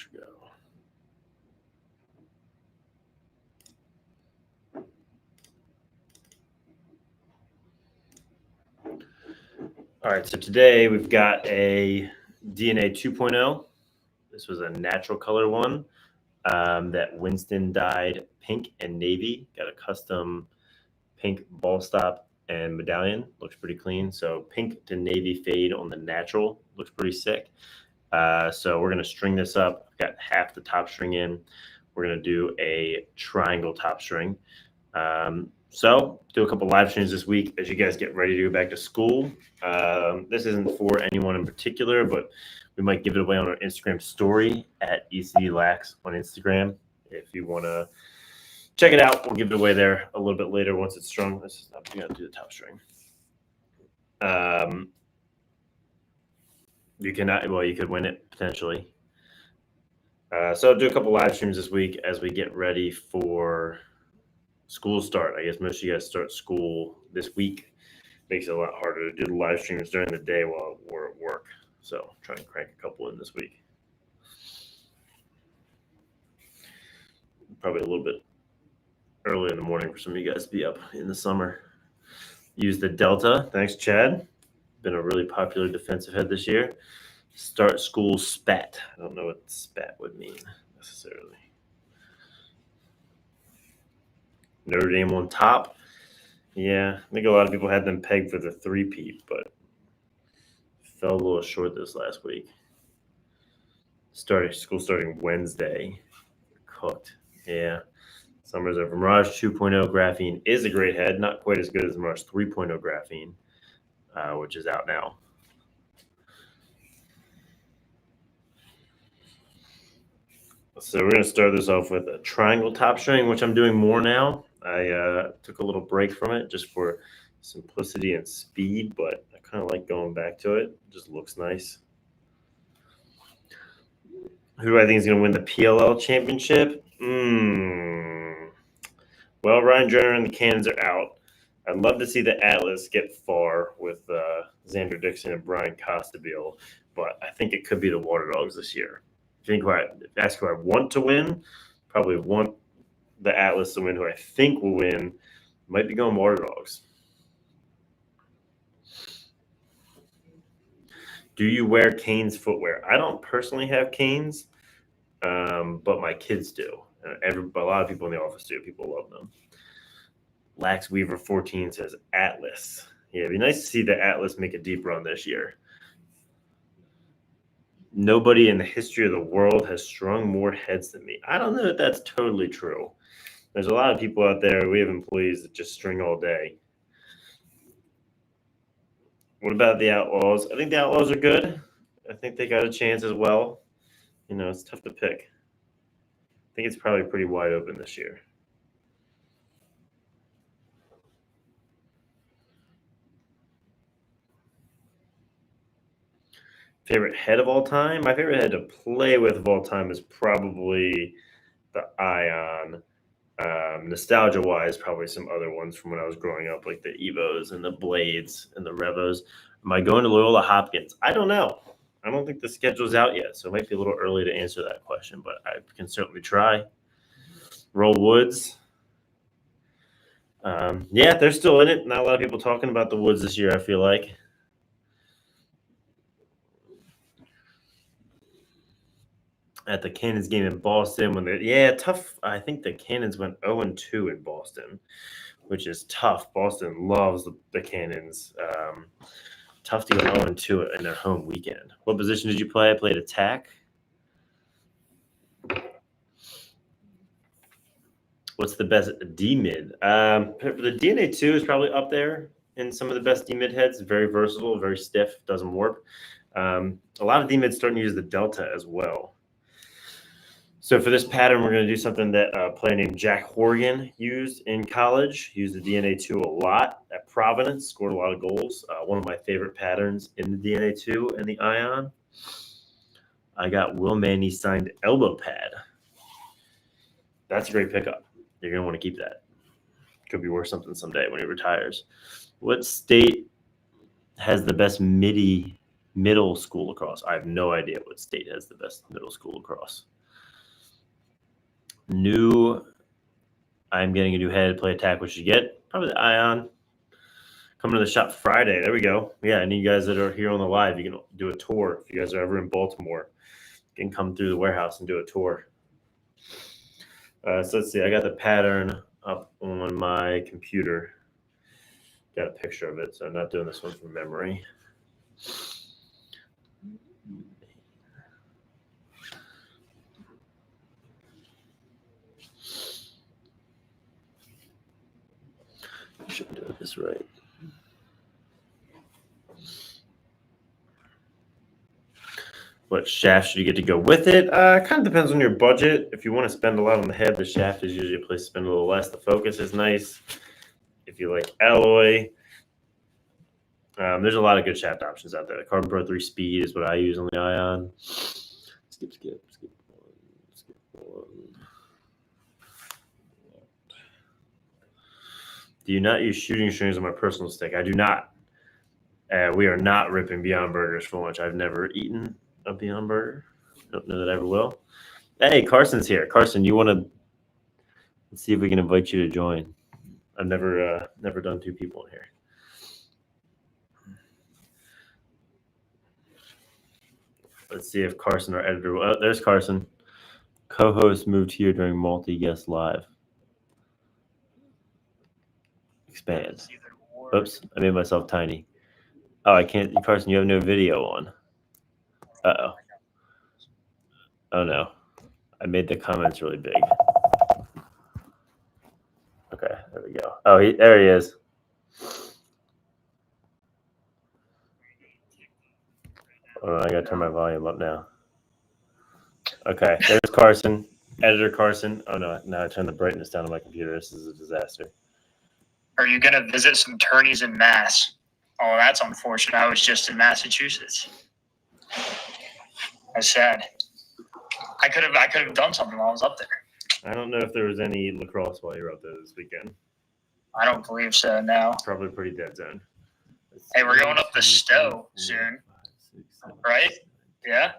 should go. All right, so today we've got a DNA 2.0. This was a natural color one that Winston dyed pink and navy. Got a custom pink ball stop and medallion. Looks pretty clean. So pink to navy fade on the natural. Looks pretty sick. So we're going to string this up. I've got half the top string in. We're going to do a triangle top string. So do a couple live streams this week as you guys get ready to go back to school. This isn't for anyone in particular, but we might give it away on our Instagram story at ECDLax on Instagram. If you want to check it out, we'll give it away there a little bit later once it's strung. This is not going to do the top string. You could win it potentially. So I'll do a couple live streams this week as we get ready for school start. I guess most of you guys start school this week. Makes it a lot harder to do the live streams during the day while we're at work. So try and crank a couple in this week. Probably a little bit early in the morning for some of you guys to be up in the summer. Use the Delta. Thanks, Chad. Been a really popular defensive head this year. Start school spat. I don't know what spat would mean necessarily. Notre Dame on top. Yeah, I think a lot of people had them pegged for the three-peat, but fell a little short this last week. School starting Wednesday. Cooked. Yeah. Summer's over. Mirage 2.0 graphene is a great head. Not quite as good as Mirage 3.0 graphene, which is out now. So we're going to start this off with a triangle top string, which I'm doing more now. I took a little break from it just for simplicity and speed, but I kind of like going back to it. It just looks nice. Who do I think is going to win the PLL championship? Well, Ryan Jenner and the Cannons are out. I'd love to see the Atlas get far with Xander Dixon and Brian Costabile, but I think it could be the Water Dogs this year. Ask who I want to win, probably want the Atlas to win. Who I think will win might be going Water Dogs. Do you wear Canes footwear? I don't personally have Canes, but my kids do. A lot of people in the office do. People love them. Lax Weaver 14 says Atlas. Yeah, it'd be nice to see the Atlas make a deep run this year. Nobody in the history of the world has strung more heads than me. I don't know if that's totally true. There's a lot of people out there. We have employees that just string all day. What about the Outlaws? I think the Outlaws are good. I think they got a chance as well. You know, it's tough to pick. I think it's probably pretty wide open this year. Favorite head of all time? My favorite head to play with of all time is probably the Ion. Nostalgia-wise, probably some other ones from when I was growing up, like the Evos and the Blades and the Revos. Am I going to Loyola Hopkins? I don't know. I don't think the schedule's out yet, so it might be a little early to answer that question, but I can certainly try. Roll Woods. Yeah, they're still in it. Not a lot of people talking about the Woods this year, I feel like. At the Cannons game in Boston tough. I think the Cannons went 0-2 in Boston, which is tough. Boston loves the Cannons. Tough to go 0-2 in their home weekend. What position did you play? I played attack. What's the best D-mid? The DNA 2 is probably up there in some of the best D-mid heads. Very versatile, very stiff, doesn't warp. A lot of D-mids starting to use the Delta as well. So for this pattern, we're going to do something that a player named Jack Horgan used in college. Used the DNA 2 a lot at Providence. Scored a lot of goals. One of my favorite patterns in the DNA 2 and the Ion. I got Will Manny signed elbow pad. That's a great pickup. You're going to want to keep that. Could be worth something someday when he retires. What state has the best MIDI Middle school lacrosse. I have no idea what state has the best middle school lacrosse. I'm getting a new head, play attack. What should you get? Probably the Ion. Coming to the shop Friday. There we go. Yeah, and you guys that are here on the live, you can do a tour. If you guys are ever in Baltimore, you can come through the warehouse and do a tour. So let's see. I got the pattern up on my computer. Got a picture of it, so I'm not doing this one from memory. Should be doing this right. What shaft should you get to go with it? Kind of depends on your budget. If you want to spend a lot on the head, the shaft is usually a place to spend a little less. The focus is nice. If you like alloy, there's a lot of good shaft options out there. The Carbon Pro 3 Speed is what I use on the Ion. Skip one. Do you not use shooting strings on my personal stick? I do not. We are not ripping Beyond Burgers for lunch. I've never eaten a Beyond Burger. Don't know that I ever will. Hey, Carson's here. Carson, you want to? Let's see if we can invite you to join. I've never done two people in here. Let's see if Carson, our editor. Oh, there's Carson. Co-host moved here during multi-guest live. Expand. Oops, I made myself tiny. Oh, I can't. Carson, you have no video on. Uh-oh. Oh, no. I made the comments really big. Okay, there we go. Oh, there he is. Oh, I got to turn my volume up now. Okay, there's Carson. Editor Carson. Oh, no. Now I turned the brightness down on my computer. This is a disaster. Are you going to visit some tourneys in Mass? Oh, that's unfortunate. I was just in Massachusetts. That's sad. I could have done something while I was up there. I don't know if there was any lacrosse while you were up there this weekend. I don't believe so, no. Probably pretty dead zone. Hey, we're going up the Stowe soon, right? Yeah?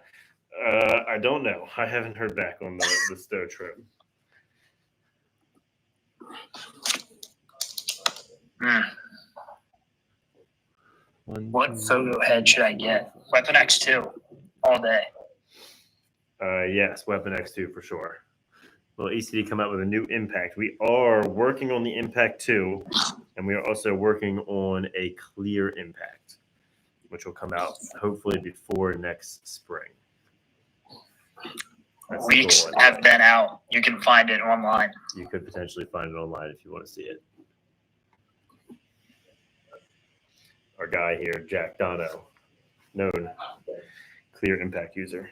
I don't know. I haven't heard back on the Stowe trip. What photo head should I get? Weapon X2 all day. Yes, Weapon X2 for sure. Will ECD come out with a new Impact? We are working on the Impact 2, and we are also working on a clear Impact, which will come out hopefully before next spring. That's Weeks have been out. You can find it online. You could potentially find it online if you want to see it. Our guy here, Jack Dono, known clear Impact user.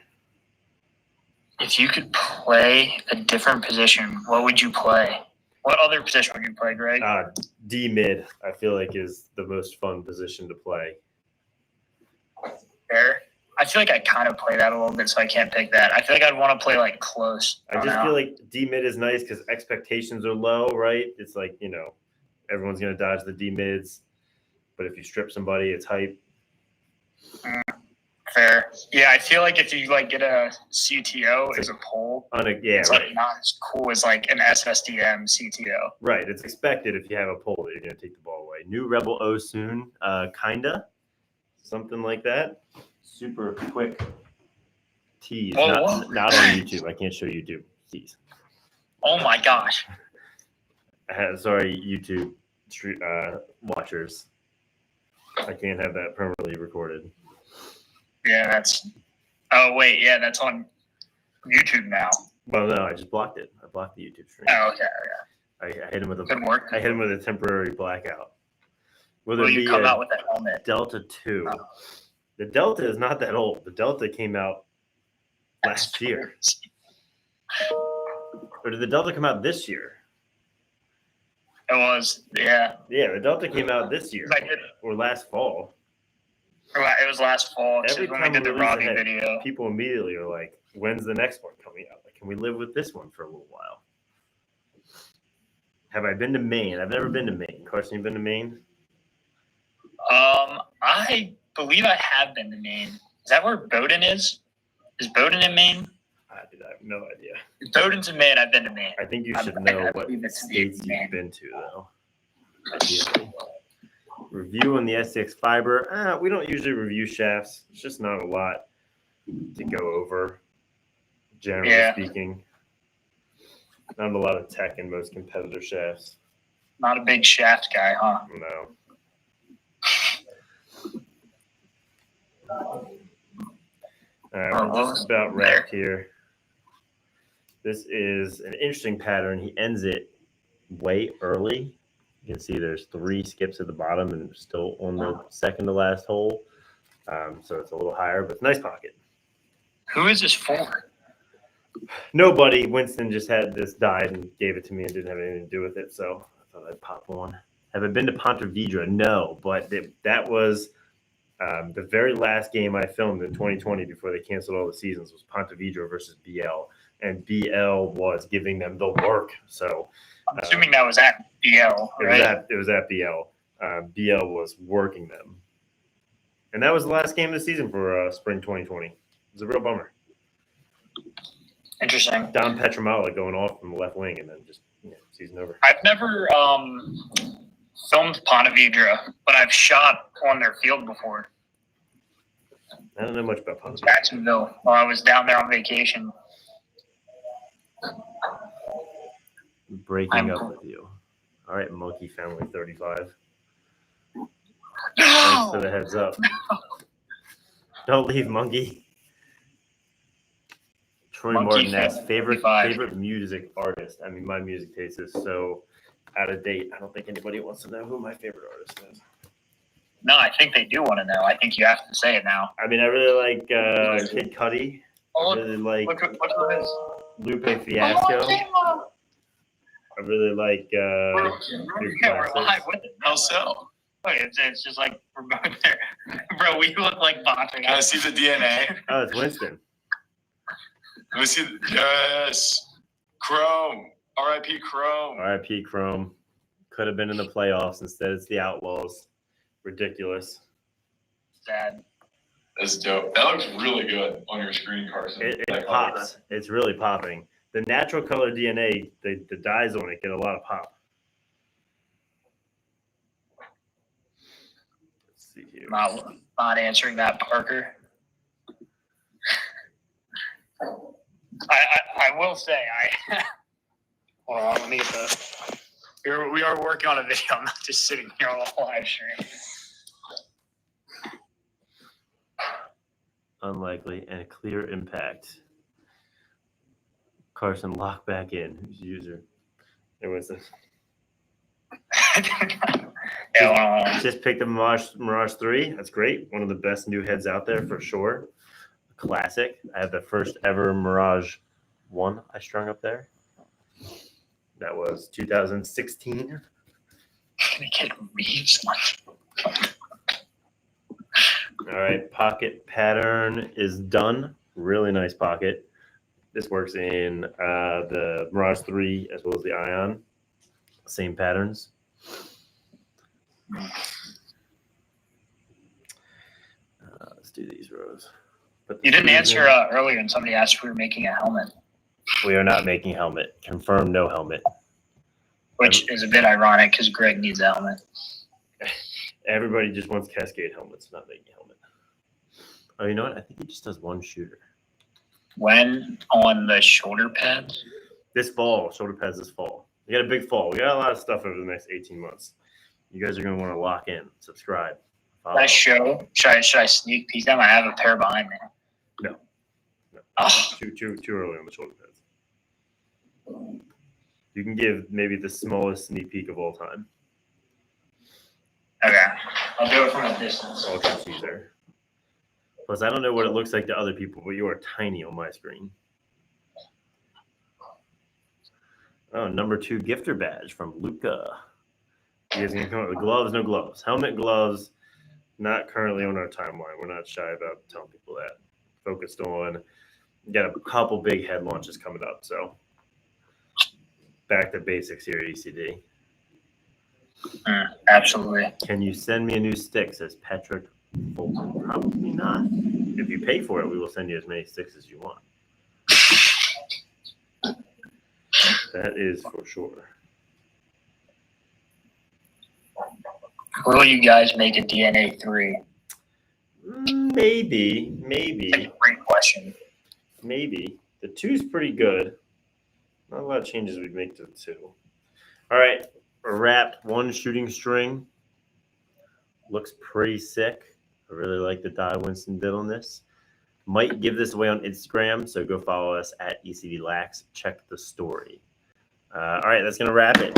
If you could play a different position, what would you play? What other position would you play, Greg? D mid, I feel like, is the most fun position to play. Fair. I feel like I kind of play that a little bit, so I can't pick that. I feel like I'd want to play like close. I just feel like D mid is nice because expectations are low, right? It's like, everyone's going to dodge the D mids, but if you strip somebody, it's hype. Fair. Yeah, I feel like if you get a CTO as a pole, it's like not as cool as like an SSDM CTO. Right. It's expected if you have a pole that you're going to take the ball away. New Rebel O soon, kinda, something like that. Super quick tease. Not on YouTube. I can't show YouTube tease. Oh my gosh. Sorry, YouTube watchers. I can't have that permanently recorded. Yeah, that's on YouTube now. Well, no, I just blocked it. I blocked the YouTube stream. Oh, okay. I hit him with Good work. I hit him with a temporary blackout. Will you come out with that helmet? Delta 2. Oh. The Delta is not that old. The Delta came out last year. Or did the Delta come out this year? It was, yeah. Yeah, the Delta came out this year or last fall. It was last fall. Every when time we did the Robbie video. People immediately are like, when's the next one coming out? Like, can we live with this one for a little while? Have I been to Maine? I've never been to Maine. Carson, you been to Maine? I believe I have been to Maine. Is that where Bowdoin is? Is Bowdoin in Maine? I have no idea. If Bowdoin's in Maine, I've been to Maine. I think you should know what states you've been to, though. Ideally. Review on the SCX Fiber. We don't usually review shafts. It's just not a lot to go over, generally speaking. Not a lot of tech in most competitor shafts. Not a big shaft guy, huh? No. All right, we're just about wrapped here. This is an interesting pattern. He ends it way early. You can see there's 3 skips at the bottom and still on the second to last hole. So it's a little higher, but it's a nice pocket. Who is this for? Nobody. Winston just had this died and gave it to me and didn't have anything to do with it. So I thought I'd pop one. Have I been to Ponte Vedra? No, but that was the very last game I filmed in 2020 before they canceled all the seasons was Ponte Vedra versus BL. And BL was giving them the work. So I'm assuming that was at BL, right? It was at BL. BL was working them. And that was the last game of the season for spring 2020. It was a real bummer. Interesting. Don Petramala going off from the left wing and then just season over. I've never filmed Ponte Vedra, but I've shot on their field before. I don't know much about Ponte Vedra. Jacksonville while I was down there on vacation. Breaking up with you. All right, Monkey Family 35. No! Thanks for the heads up. No. Don't leave, Monkey. Troy Martin asks, favorite music artist. I mean, my music taste is so out of date. I don't think anybody wants to know who my favorite artist is. No, I think they do want to know. I think you have to say it now. I mean, I really like Kid Cudi. I really like Lupe Fiasco. I really like How so? It's just like we're both there. Bro, we look like bots. Can I see the DNA? Oh, it's Winston. Let me see. Yes. Chrome. R.I.P. Chrome. R.I.P. Chrome. Could have been in the playoffs. Instead, it's the Outlaws. Ridiculous. Sad. That's dope. That looks really good on your screen, Carson. It pops. It's really popping. The natural color DNA, the dyes on it get a lot of pop. Let's see here. Not answering that, Parker. I will say hold on, let me get we are working on a video. I'm not just sitting here on a live stream. Unlikely and a clear impact. Carson, lock back in. Who's the user? There was this. Just picked the Mirage 3. That's great. One of the best new heads out there for sure. Classic. I have the first ever Mirage 1 I strung up there. That was 2016. All right, pocket pattern is done. Really nice pocket. This works in the Mirage 3 as well as the Ion. Same patterns. Let's do these rows. You didn't answer earlier, and somebody asked if we were making a helmet. We are not making helmet. Confirmed, no helmet. Which is a bit ironic because Greg needs a helmet. Everybody just wants Cascade helmets, not making a helmet. Oh, you know what? I think he just does one shooter. When on the shoulder pads? This fall, shoulder pads this fall. We got a big fall. We got a lot of stuff over the next 18 months. You guys are going to want to lock in, subscribe. Should I sneak peek them? I have a pair behind me. No. Oh. Too early on the shoulder pads. You can give maybe the smallest sneak peek of all time. Okay. I'll do it from a distance. Ultra teaser. Plus, I don't know what it looks like to other people, but you are tiny on my screen. Oh, number 2 gifter badge from Luca. You guys can come up with gloves, no gloves. Helmet, gloves, not currently on our timeline. We're not shy about telling people that. Focused on, got a couple big head launches coming up, so back to basics here at ECD. Absolutely. Can you send me a new stick, says Patrick Well, probably not. If you pay for it, we will send you as many sticks as you want. That is for sure. Will you guys make a DNA 3? Maybe. That's a great question. Maybe. The 2's pretty good. Not a lot of changes we'd make to the 2. All right. Wrapped 1 shooting string. Looks pretty sick. I really like the dye Winston did on this. Might give this away on Instagram, so go follow us at ECDLax. Check the story. All right, that's going to wrap it.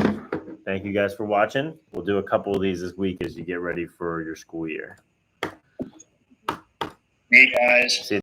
Thank you guys for watching. We'll do a couple of these this week as you get ready for your school year. Hey, guys. See you.